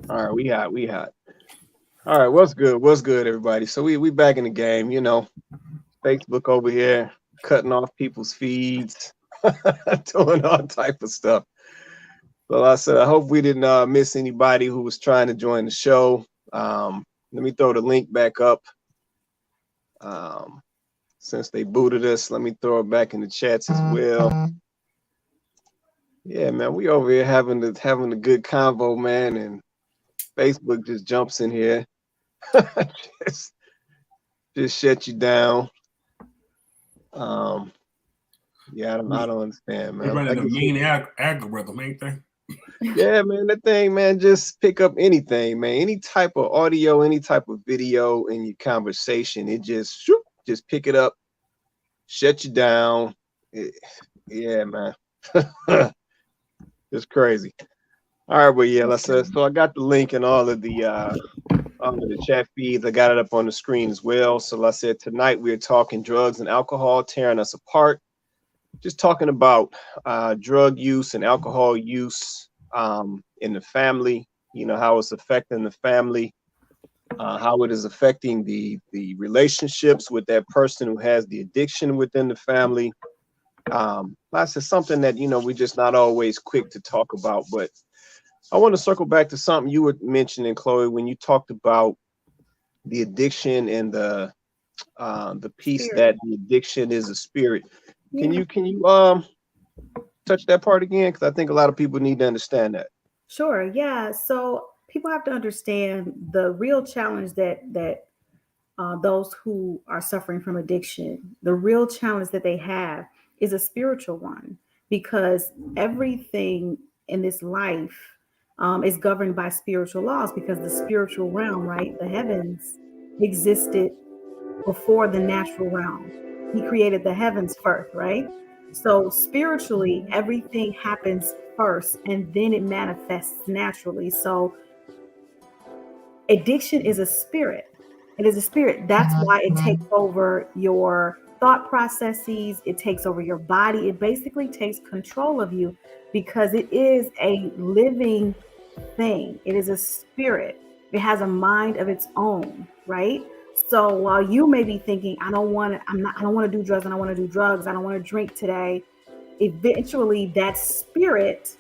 All right, we hot. All right, what's good? What's good, everybody? So we back in the game. Facebook over here cutting off people's feeds, doing all type of stuff. So I said, I hope we didn't miss anybody who was trying to join the show. Let me throw the link back up. Um, since they booted us, let me throw it back in the chats as well. Yeah, man, we over here having a good convo, man, and Facebook just jumps in here, just just shut you down. Um, yeah, I don't understand, They're man. I running a guess mean algorithm, ain't they? yeah, man, that thing, man, just pick up anything, man, any type of audio, any type of video in your conversation, it just shoop, just pick it up, shut you down. It, yeah, man, it's crazy. All right, but yeah, so I got the link and all of the chat feeds. I got it up on the screen as well. So like I said, tonight we're talking drugs and alcohol tearing us apart. Just talking about drug use and alcohol use in the family. How it's affecting the family, how it is affecting the relationships with that person who has the addiction within the family. That's just something that we're just not always quick to talk about. But I want to circle back to something you were mentioning, Chloe, when you talked about the addiction and the piece Spirit. that the addiction is a spirit. Can Yeah. you touch that part again? Because I think a lot of people need to understand that. Sure. Yeah. So people have to understand the real challenge that those who are suffering from addiction, the real challenge that they have is a spiritual one, because everything in this life is governed by spiritual laws, because the spiritual realm, right, the heavens existed before the natural realm. He created the heavens first, right? So spiritually, everything happens first and then it manifests naturally. So addiction is a spirit. It is a spirit. That's why it takes over your thought processes, it takes over your body. It basically takes control of you because it is a living thing. It is a spirit. It has a mind of its own, right? So while you may be thinking, I don't want to do drugs, I don't want to do drugs, I don't want to drink today, eventually that spirit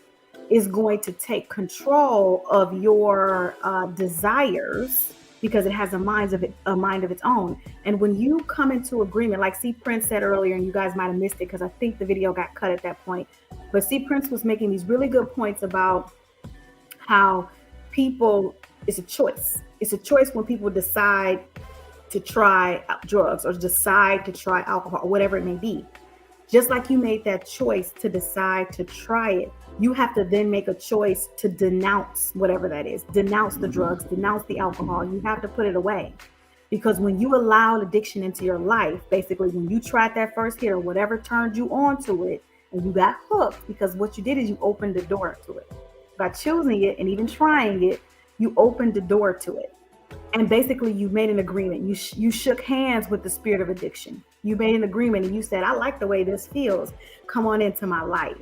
is going to take control of your desires, because it has a mind of its own. And when you come into agreement, like C Prince said earlier, and you guys might have missed it because I think the video got cut at that point, but C Prince was making these really good points about how people, it's a choice. It's a choice when people decide to try drugs or decide to try alcohol or whatever it may be. Just like you made that choice to decide to try it, you have to then make a choice to denounce whatever that is. Denounce the drugs, denounce the alcohol. You have to put it away. Because when you allow addiction into your life, basically when you tried that first hit or whatever turned you on to it and you got hooked, because what you did is you opened the door to it. By choosing it and even trying it, you opened the door to it. And basically you made an agreement. You shook hands with the spirit of addiction. You made an agreement and you said, I like the way this feels. Come on into my life,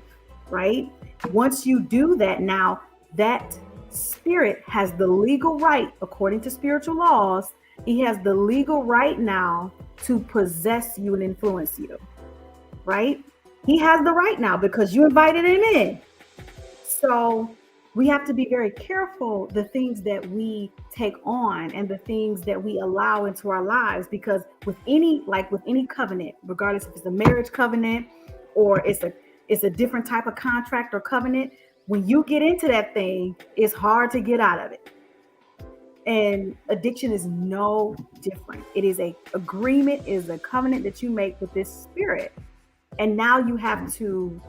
right? Once you do that, now that spirit has the legal right, according to spiritual laws, he has the legal right now to possess you and influence you, right? He has the right now because you invited him in. So we have to be very careful the things that we take on and the things that we allow into our lives, because with any covenant, regardless if it's a marriage covenant or it's a different type of contract or covenant, when you get into that thing, it's hard to get out of it. And addiction is no different. It is a agreement, it is a covenant that you make with this spirit. And now you have to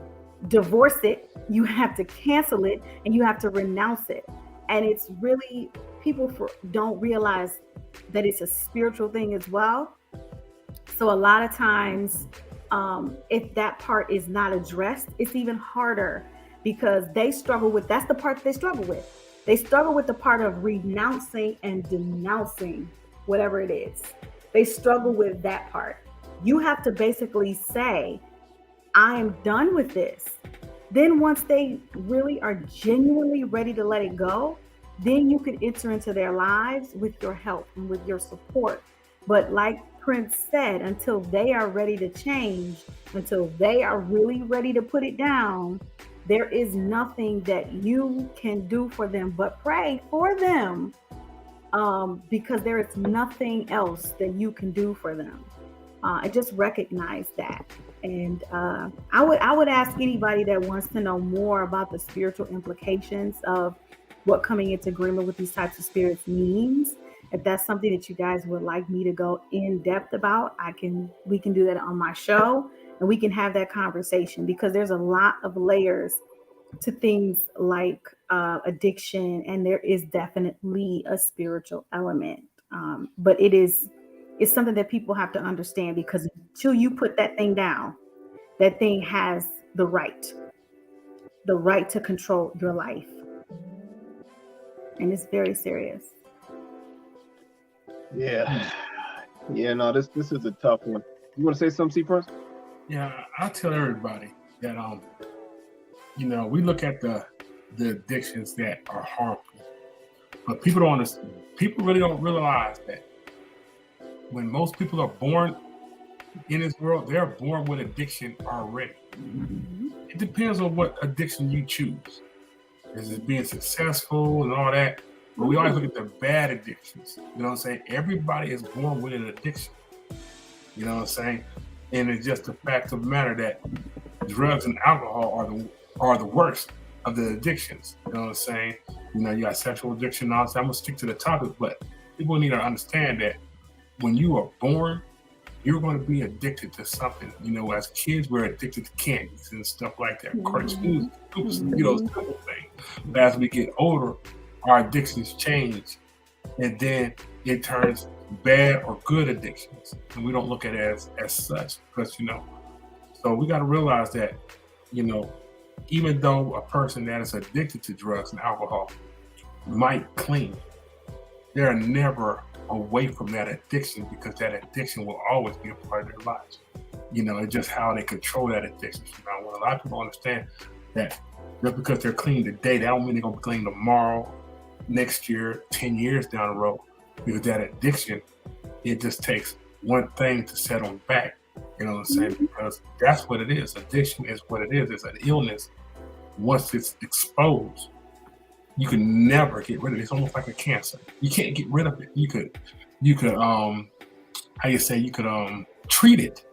divorce it, you have to cancel it, and you have to renounce it. And it's really, don't realize that it's a spiritual thing as well. So a lot of times, if that part is not addressed, it's even harder, because that's the part they struggle with. They struggle with the part of renouncing and denouncing whatever it is. They struggle with that part. You have to basically say, I am done with this. Then once they really are genuinely ready to let it go, then you can enter into their lives with your help and with your support. But like Prince said, until they are ready to change, until they are really ready to put it down, there is nothing that you can do for them but pray for them, because there is nothing else that you can do for them. I just recognize that. And I would ask anybody that wants to know more about the spiritual implications of what coming into agreement with these types of spirits means. If that's something that you guys would like me to go in depth about, we can do that on my show, and we can have that conversation, because there's a lot of layers to things like addiction, and there is definitely a spiritual element. But it's something that people have to understand, because until you put that thing down, that thing has the right to control your life, and it's very serious. Yeah. Yeah, no, this is a tough one. You want to say something, C first? Yeah, I tell everybody that we look at the addictions that are harmful, but people really don't realize that when most people are born in this world, they're born with addiction already. It depends on what addiction you choose. Is it being successful and all that? But we always look at the bad addictions. You know what I'm saying? Everybody is born with an addiction. You know what I'm saying? And it's just the fact of the matter that drugs and alcohol are the worst of the addictions. You know what I'm saying? You got sexual addiction and all that. I'm gonna stick to the topic, but people need to understand that when you are born, you're going to be addicted to something. As kids, we're addicted to candies and stuff like that, cartoons, simple things. But as we get older, our addictions change, and then it turns bad or good addictions, and we don't look at it as such, because so we got to realize that even though a person that is addicted to drugs and alcohol might clean, they're never away from that addiction, because that addiction will always be a part of their lives. It's just how they control that addiction. When a lot of people understand that just because they're clean today, that don't mean they're going to be clean tomorrow, next year, 10 years down the road, because that addiction, it just takes one thing to set them back. You know what I'm saying? Because that's what it is. Addiction is what it is. It's an illness. Once it's exposed, you can never get rid of it. It's almost like a cancer. You can't get rid of it. You could treat it,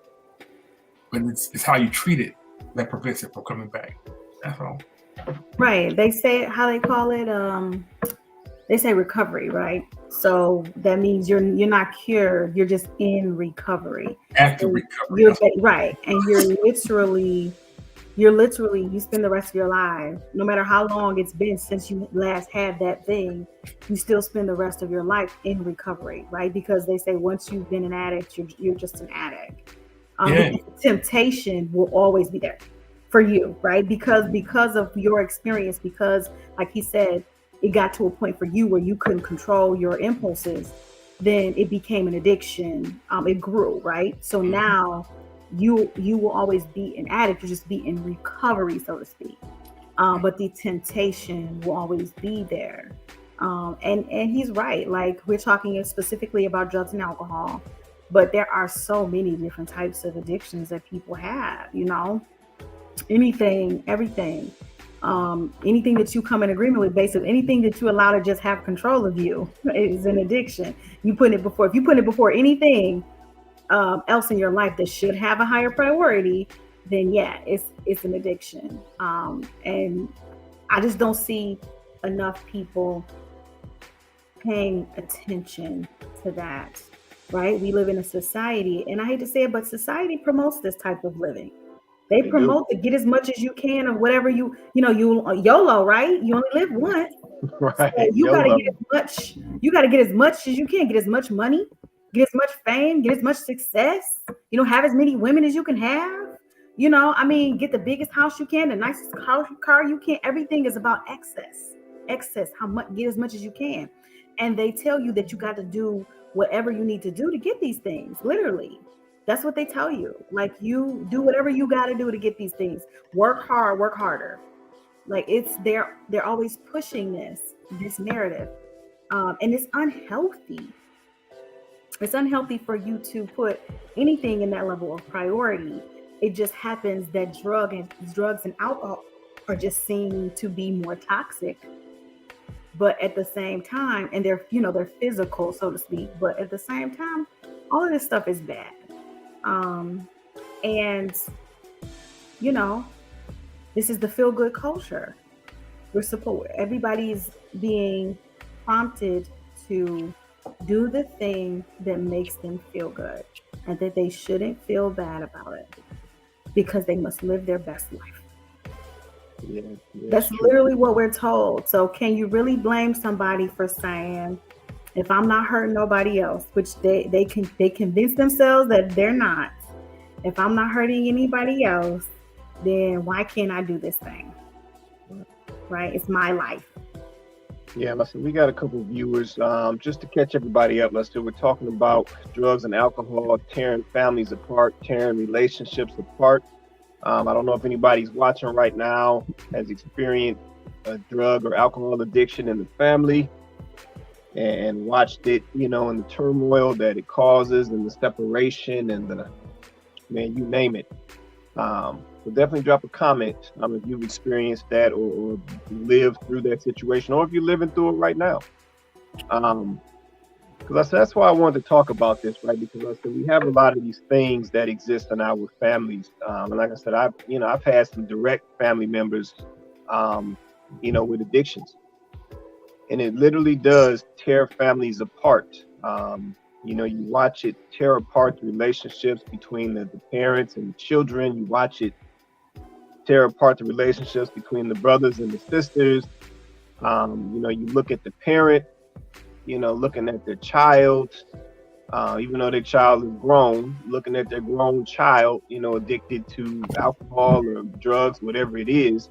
but it's how you treat it that prevents it from coming back. That's all. Right. They say, how they call it, they say recovery, right? So that means you're not cured, you're just in recovery. Active recovery. Right. And you spend the rest of your life, no matter how long it's been since you last had that thing, you still spend the rest of your life in recovery, right? Because they say once you've been an addict, you're just an addict. Temptation will always be there for you, right? Because of your experience, because like he said, it got to a point for you where you couldn't control your impulses, then it became an addiction. It grew, right? So now you will always be an addict. You just be in recovery, so to speak. But the temptation will always be there. And he's right. Like, we're talking specifically about drugs and alcohol, but there are so many different types of addictions that people have. Anything, everything. Anything that you come in agreement with, basically anything that you allow to just have control of you is an addiction. If you put it before anything else in your life that should have a higher priority, then yeah, it's an addiction. And I just don't see enough people paying attention to that, right? We live in a society, and I hate to say it, but society promotes this type of living. They promote to get as much as you can of whatever you YOLO, right? You only live once. Right. So you gotta get as much as you can, get as much money, get as much fame, get as much success, have as many women as you can have, get the biggest house you can, the nicest car you can. Everything is about excess, how much, get as much as you can. And they tell you that you got to do whatever you need to do to get these things. Literally, that's what they tell you. Like, you do whatever you got to do to get these things. Work hard, work harder. Like they're always pushing this narrative, and it's unhealthy. It's unhealthy for you to put anything in that level of priority. It just happens that drugs and alcohol are just seen to be more toxic. But at the same time, and they're physical, so to speak. But at the same time, all of this stuff is bad. And this is the feel good culture. Everybody's being prompted to do the thing that makes them feel good, and that they shouldn't feel bad about it because they must live their best life. Yeah, That's literally what we're told. So can you really blame somebody for saying, if I'm not hurting nobody else, which they convince themselves that they're not, if I'm not hurting anybody else, then why can't I do this thing? Right? It's my life. Yeah, listen, we got a couple of viewers. Just to catch everybody up, Lester, we're talking about drugs and alcohol tearing families apart, tearing relationships apart. I don't know if anybody's watching right now has experienced a drug or alcohol addiction in the family and watched it, in the turmoil that it causes and the separation and you name it. So definitely drop a comment if you've experienced that or lived through that situation, or if you're living through it right now. Because that's why I wanted to talk about this, right? Because I said we have a lot of these things that exist in our families, and like I said, I've had some direct family members, with addictions, and it literally does tear families apart. You watch it tear apart the relationships between the parents and the children. You watch it tear apart the relationships between the brothers and the sisters. You look at the parent, looking at their child, even though their child is grown, looking at their grown child, addicted to alcohol or drugs, whatever it is.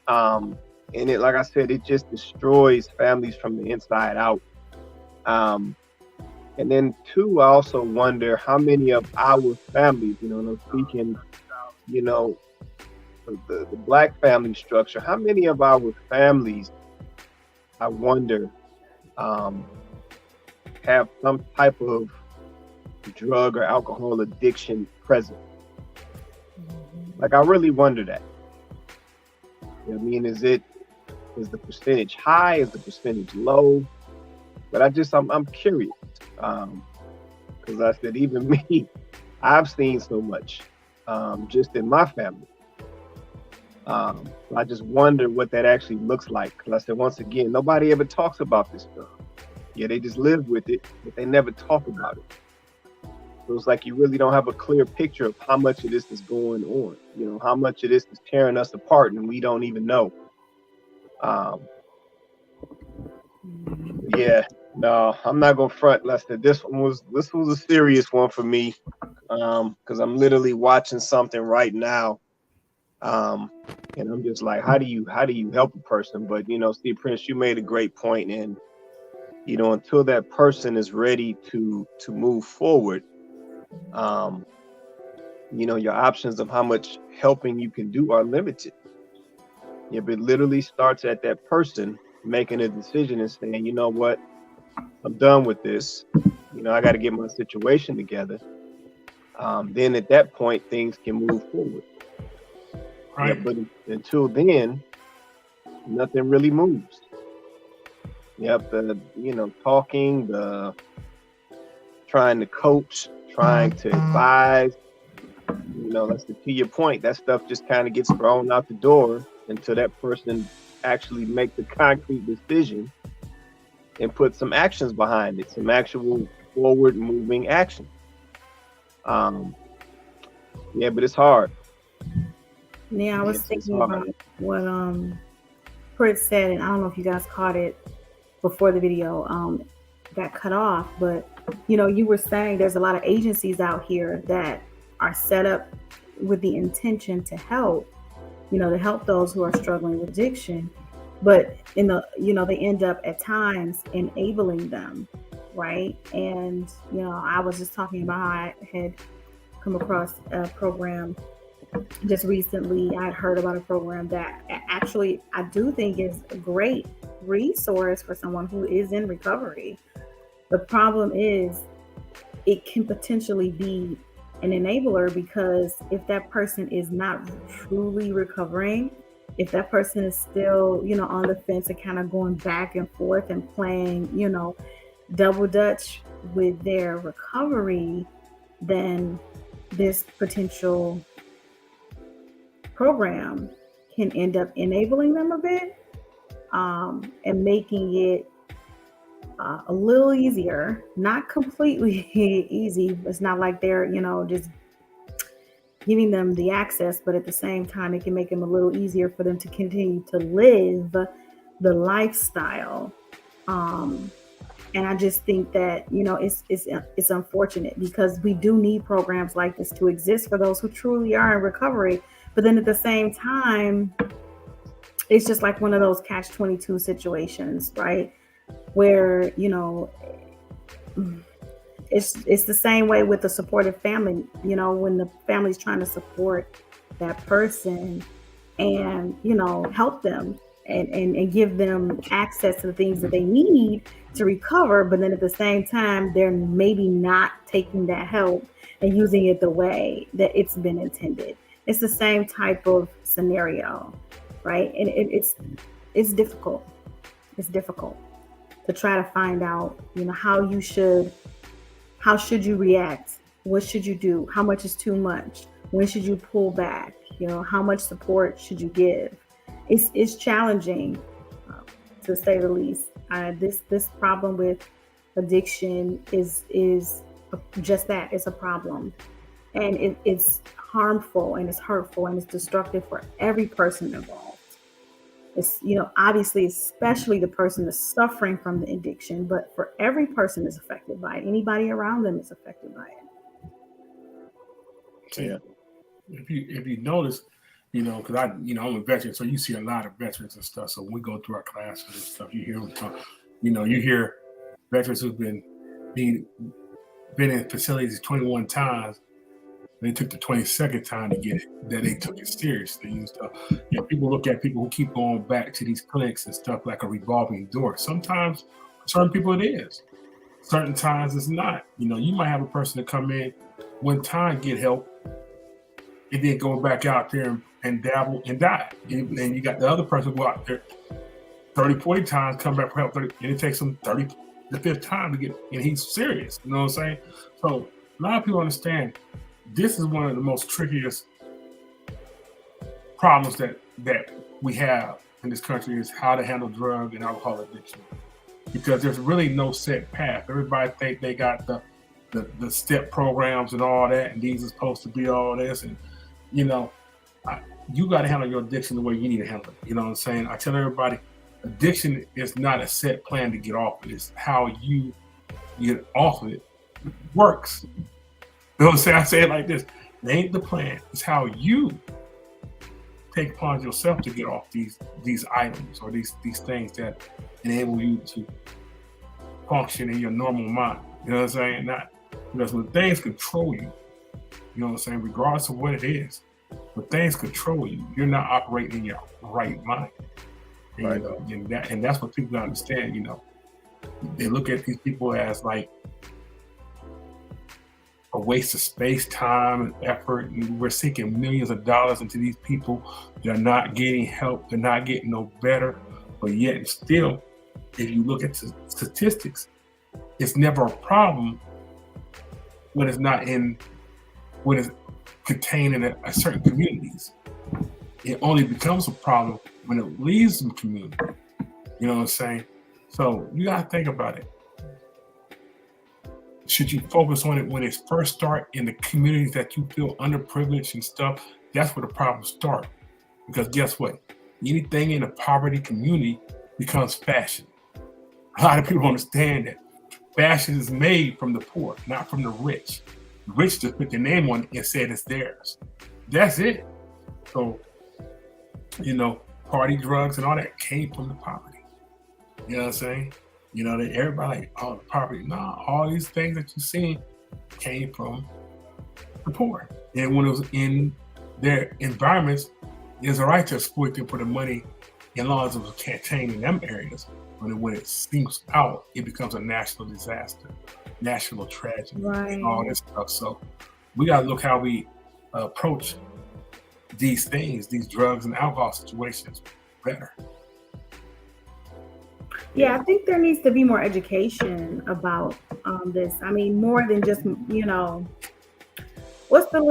And it, like I said, it just destroys families from the inside out. And then two, I also wonder how many of our families, and I'm speaking, the Black family structure, how many of our families, I wonder, have some type of drug or alcohol addiction present. Like, I really wonder that. Is the percentage high? Is the percentage low? But I'm curious. Because I said, even me, I've seen so much just in my family. I just wonder what that actually looks like. Because I said, once again, nobody ever talks about this stuff. Yeah, they just live with it, but they never talk about it. So it's like you really don't have a clear picture of how much of this is going on. How much of this is tearing us apart, and we don't even know. Yeah, no, I'm not gonna front, Lester. This was a serious one for me, because I'm literally watching something right now, and I'm just like, how do you help a person? But Steve Prince, you made a great point, and until that person is ready to move forward, your options of how much helping you can do are limited. If it literally starts at that person making a decision and saying, you know what, I'm done with this. I got to get my situation together. Then at that point, things can move forward. Right. Yeah, but until then, nothing really moves. Yep, talking, trying to coach, trying to advise, to your point, that stuff just kind of gets thrown out the door until that person actually makes a concrete decision and put some actions behind it, some actual forward moving action. But it's hard. Yeah, I was thinking about what Prit said, and I don't know if you guys caught it before the video got cut off, but you were saying there's a lot of agencies out here that are set up with the intention to help, to help those who are struggling with addiction, but they end up at times enabling them, right? And I was just talking about how I had come across a program just recently I heard about a program that actually I do think is a great resource for someone who is in recovery. The problem is it can potentially be an enabler, because if that person is not truly recovering, if that person is still, on the fence and kind of going back and forth and playing, double dutch with their recovery, then this potential program can end up enabling them a bit, and making it a little easier, not completely easy. It's not like they're, just giving them the access, but at the same time, it can make them a little easier for them to continue to live the lifestyle. And I just think that, it's unfortunate, because we do need programs like this to exist for those who truly are in recovery. But then at the same time, it's just like one of those catch-22 situations, right? Where, it's the same way with the supportive family, when the family's trying to support that person and, help them and give them access to the things that they need to recover. But then at the same time, they're maybe not taking that help and using it the way that it's been intended. It's the same type of scenario, right? And it's difficult. It's difficult to try to find out, how should you react? What should you do? How much is too much? When should you pull back? How much support should you give? It's challenging, to say the least. This problem with addiction is just that. It's a problem, and it's harmful, and it's hurtful, and it's destructive for every person involved. It's, obviously, especially the person that's suffering from the addiction, but for every person that's affected by it, anybody around them is affected by it. So, yeah. If you notice, because I'm a veteran, so you see a lot of veterans and stuff. So when we go through our classes and stuff, you hear them talk. You hear veterans who've been in facilities 21 times. They took the 22nd time to get it, that they took it seriously and stuff. People look at people who keep going back to these clinics and stuff like a revolving door. Sometimes for certain people it is. Certain times it's not. You might have a person that come in one time, get help, and then go back out there and dabble and die. And you got the other person go out there 30, 40 times, come back for help, and it takes them 30, the fifth time to get, and he's serious. You know what I'm saying? So a lot of people understand this is one of the most trickiest problems that we have in this country, is how to handle drug and alcohol addiction, because there's really no set path. Everybody think they got the step programs and all that, and these are supposed to be all this, and you got to handle your addiction the way you need to handle it. You know what I'm saying? I tell everybody, addiction is not a set plan to get off it. It's how you get off of it works. You know what I'm saying? I say it like this: it ain't the plan. It's how you take upon yourself to get off these items or these things that enable you to function in your normal mind. You know what I'm saying? Not because when things control you, you know what I'm saying, regardless of what it is, when things control you, you're not operating in your right mind. And, right. And that's what people gotta understand. They look at these people as like a waste of space, time, and effort. And we're sinking millions of dollars into these people. They're not getting help. They're not getting no better. But yet and still, if you look at statistics, it's never a problem when it's contained in a certain communities. It only becomes a problem when it leaves the community. You know what I'm saying? So you gotta think about it. Should you focus on it when it first start in the communities that you feel underprivileged and stuff? That's where the problems start. Because guess what? Anything in a poverty community becomes fashion. A lot of people understand that fashion is made from the poor, not from the rich. The rich just put their name on it and said it's theirs. That's it. So, party, drugs, and all that came from the poverty. You know what I'm saying? That everybody like, oh, the poverty. Nah, all these things that you see came from the poor. And when it was in their environments, there's a right to exploit them for the money and laws of can't change in them areas. But when it seeps out, it becomes a national disaster, national tragedy, and all this stuff. So we got to look how we approach these things, these drugs and alcohol situations better. Yeah, I think there needs to be more education about this. I mean, more than just, what's the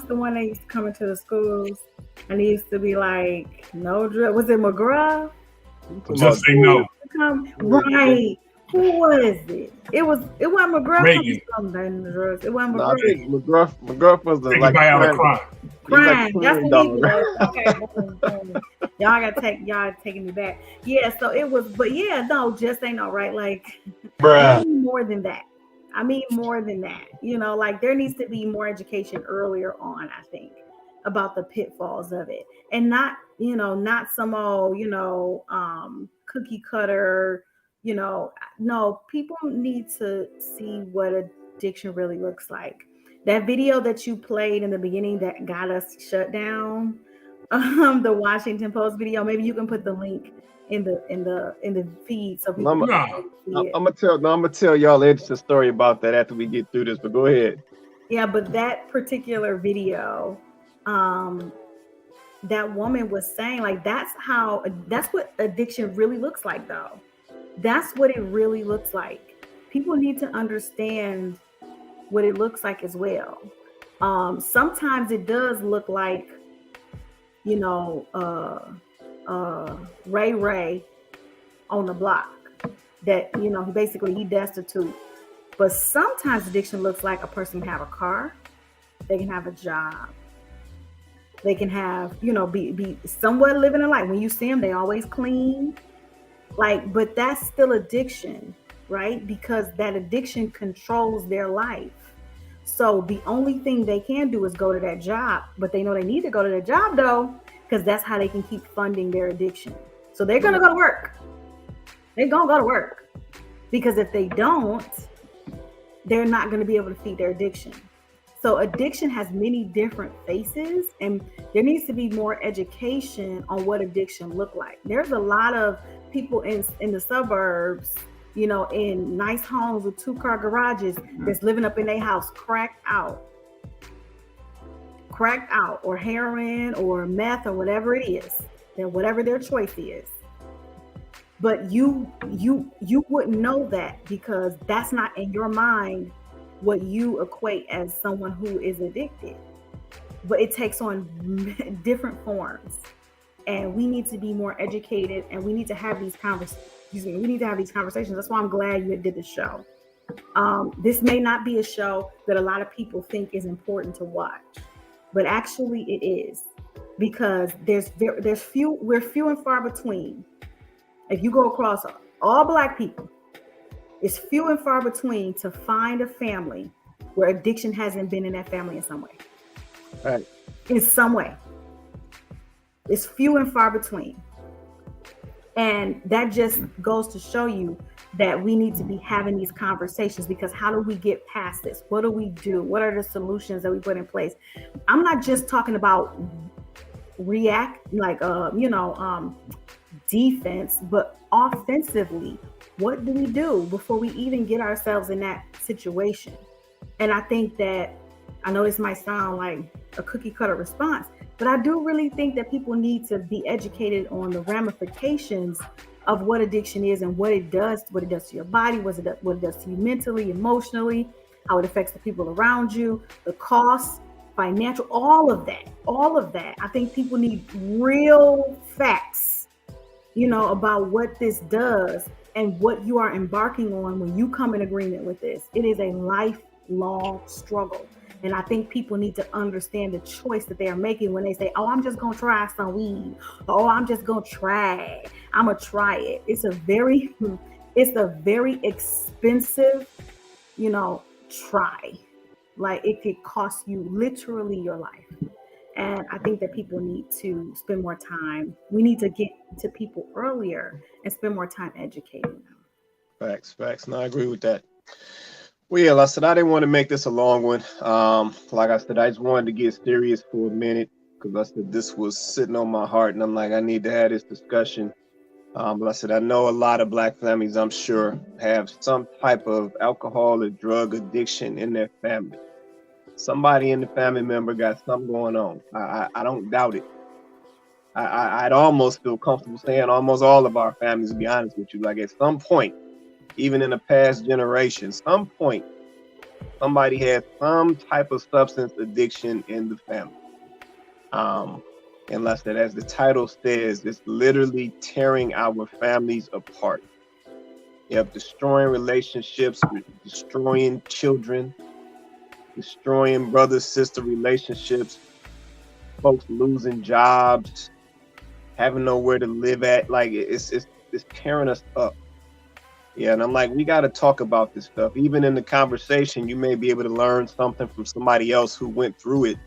one that used to come into the schools and it used to be like, no drug. Was it McGraw? Just say no. Right. Who was it? It wasn't McGruff. Reagan. It wasn't McGruff. No, I think McGruff was the like crime. Crime. Like That's what dog. he was. Okay. Boom. Y'all taking me back. Yeah, so it was, but yeah, no, just ain't no, right? Like, I mean more than that. Like there needs to be more education earlier on, I think, about the pitfalls of it. And not some old, cookie cutter, no, people need to see what addiction really looks like. That video that you played in the beginning that got us shut down, the Washington Post video, maybe you can put the link in the feed so people can see it. I'm gonna tell y'all an interesting story about that after we get through this, but go ahead. Yeah, but that particular video, that woman was saying, like, that's what addiction really looks like, though. That's what it really looks like. People need to understand what it looks like as well. Sometimes it does look like, Ray on the block that, he destitute. But sometimes addiction looks like a person can have a car, they can have a job, they can have, be somewhat living a life. When you see them, they always clean. Like, but that's still addiction, right? Because that addiction controls their life. So the only thing they can do is go to that job, but they know they need to go to their job though, because that's how they can keep funding their addiction. So they're going to go to work. They're going to go to work because if they don't, they're not going to be able to feed their addiction. So addiction has many different faces, and there needs to be more education on what addiction look like. There's a lot of people in the suburbs, in nice homes with 2-car garages that's living up in their house, cracked out, or heroin or meth or whatever it is, whatever their choice is. But you wouldn't know that because that's not in your mind what you equate as someone who is addicted. But it takes on different forms. And we need to be more educated, and we need to have these conversations. That's why I'm glad you did the show. This may not be a show that a lot of people think is important to watch, but actually it is, because we're few and far between. If you go across all Black people, it's few and far between to find a family where addiction hasn't been in that family in some way. Right. In some way. It's few and far between. And that just goes to show you that we need to be having these conversations, because how do we get past this? What do we do? What are the solutions that we put in place? I'm not just talking about defense, but offensively. What do we do before we even get ourselves in that situation? And I think that, I know this might sound like a cookie cutter response, but I do really think that people need to be educated on the ramifications of what addiction is and what it does to your body, what it does to you mentally, emotionally, how it affects the people around you, the costs, financial, all of that. I think people need real facts, about what this does and what you are embarking on when you come in agreement with this. It is a lifelong struggle. And I think people need to understand the choice that they are making when they say, oh, I'm just going to try some weed. Oh, I'm just going to try. I'm going to try it. It's a very expensive, try. Like, it could cost you literally your life. And I think that people need to spend more time. We need to get to people earlier and spend more time educating them. Facts. No, I agree with that. Well, yeah, like I said, I didn't want to make this a long one. Like I said, I just wanted to get serious for a minute because I said this was sitting on my heart, and I'm like, I need to have this discussion. But I said, I know a lot of Black families, I'm sure, have some type of alcohol or drug addiction in their family. Somebody in the family member got something going on. I don't doubt it. I'd almost feel comfortable saying almost all of our families, to be honest with you. Like at some point, even in the past generation, some point, somebody had some type of substance addiction in the family. And like that, as the title says, it's literally tearing our families apart. Yep, destroying relationships, destroying children, destroying brother-sister relationships, folks losing jobs, having nowhere to live at. Like it's tearing us up. Yeah, and I'm like, we got to talk about this stuff. Even in the conversation, you may be able to learn something from somebody else who went through it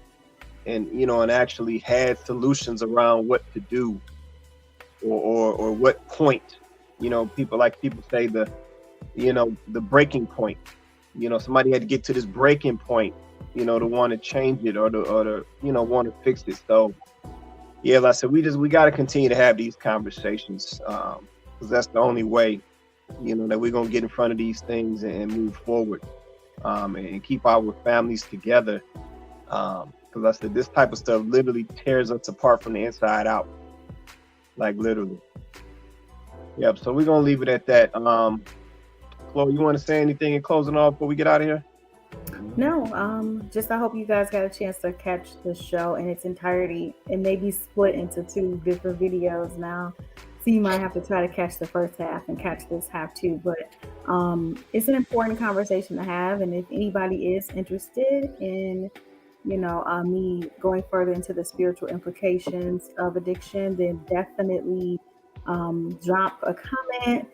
and, you know, and actually had solutions around what to do or what point, you know, people say the breaking point. You know, somebody had to get to this breaking point, you know, to want to change it or to want to fix it. So, yeah, like I said, we got to continue to have these conversations because that's the only way, you know, that we're going to get in front of these things and move forward and keep our families together. Because I said, this type of stuff literally tears us apart from the inside out, like literally. Yep. So we're going to leave it at that. Chloe, you want to say anything in closing off before we get out of here? No, just I hope you guys got a chance to catch the show in its entirety. It may be split into 2 different videos now. So you might have to try to catch the first half and catch this half too. But it's an important conversation to have. And if anybody is interested in, you know, me going further into the spiritual implications of addiction, then definitely drop a comment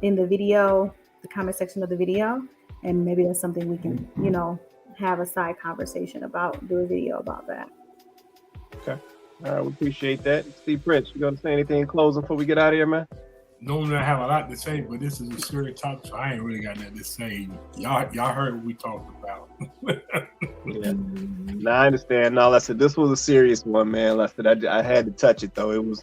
in the video, the comment section of the video. And maybe that's something we can, you know, have a side conversation about, do a video about that. Okay. All right, we appreciate that. Steve Prince, you going to say anything in closing before we get out of here, man? Normally I have a lot to say, but this is a serious topic, so I ain't really got nothing to say. Y'all heard what we talked about. Yeah. No, I understand. No, I said this was a serious one, man. I said I had to touch it though.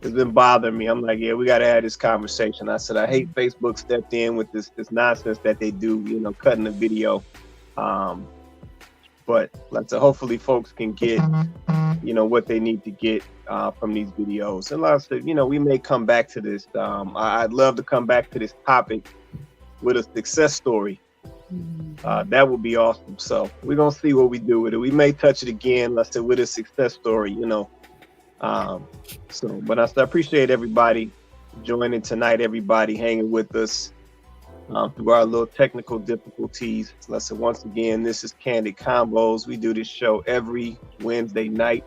It's been bothering me. I'm like, yeah, we got to have this conversation. I said, I hate Facebook stepped in with this nonsense that they do, you know, cutting the video. But like I said, hopefully folks can get, you know, what they need to get from these videos. And like I said, you know, we may come back to this. I'd love to come back to this topic with a success story. That would be awesome. So we're going to see what we do with it. We may touch it again, like I said, with a success story, you know. But I appreciate everybody joining tonight, everybody hanging with us through our little technical difficulties. Let's say once again, this is Candid Convos. We do this show every Wednesday night,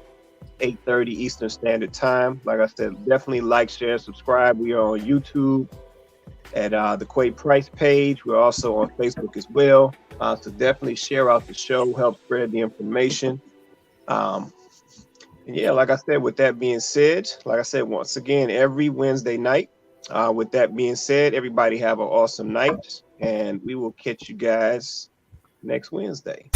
8:30 Eastern Standard Time. Like I said, definitely like, share, subscribe. We are on YouTube at the Quay Price page. We're also on Facebook as well. So definitely share out the show, help spread the information. And yeah, like I said, with that being said, like I said, once again, every Wednesday night. With that being said, everybody have an awesome night, and we will catch you guys next Wednesday.